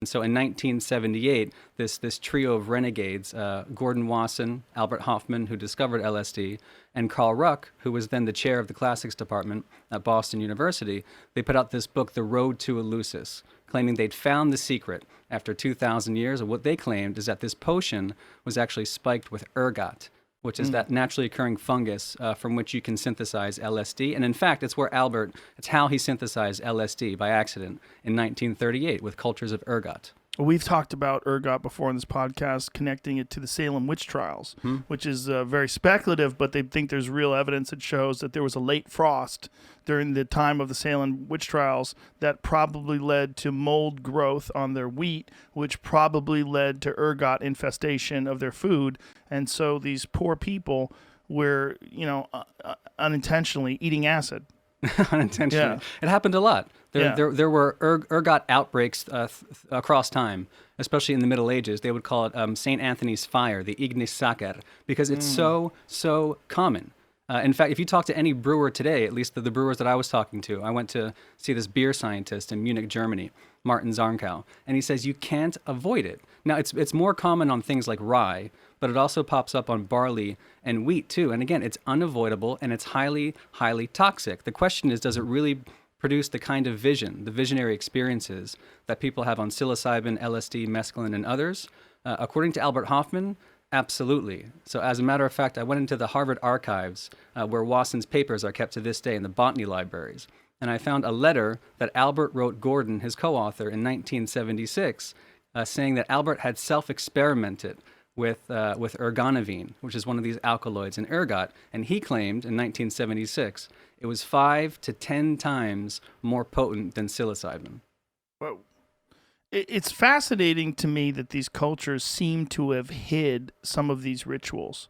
And so in 1978, this trio of renegades, Gordon Wasson, Albert Hoffman, who discovered LSD, and Carl Ruck, who was then the chair of the classics department at Boston University, they put out this book, The Road to Eleusis, claiming they'd found the secret after 2,000 years. And what they claimed is that this potion was actually spiked with ergot, which is that naturally occurring fungus from which you can synthesize LSD. And in fact, it's how he synthesized LSD by accident in 1938 with cultures of ergot. We've talked about ergot before in this podcast, connecting it to the Salem witch trials, which is very speculative, but they think there's real evidence that shows that there was a late frost during the time of the Salem witch trials that probably led to mold growth on their wheat, which probably led to ergot infestation of their food. And so these poor people were, unintentionally eating acid. Unintentionally. Yeah. It happened a lot. There were ergot outbreaks across time, especially in the Middle Ages. They would call it St. Anthony's fire, the Ignis Sacer, because it's so common. In fact, if you talk to any brewer today, at least the brewers that I was talking to, I went to see this beer scientist in Munich, Germany, Martin Zarnkow, and he says you can't avoid it. Now, it's more common on things like rye, but it also pops up on barley and wheat too. And again, it's unavoidable and it's highly, highly toxic. The question is, does it really produce the kind of the visionary experiences that people have on psilocybin, LSD, mescaline, and others? According to Albert Hoffman, absolutely. So as a matter of fact, I went into the Harvard archives where Wasson's papers are kept to this day in the botany libraries. And I found a letter that Albert wrote Gordon, his co-author, in 1976, saying that Albert had self-experimented with ergonavine, which is one of these alkaloids in ergot, and he claimed in 1976 it was 5 to 10 times more potent than psilocybin. Whoa. It's fascinating to me that these cultures seem to have hid some of these rituals.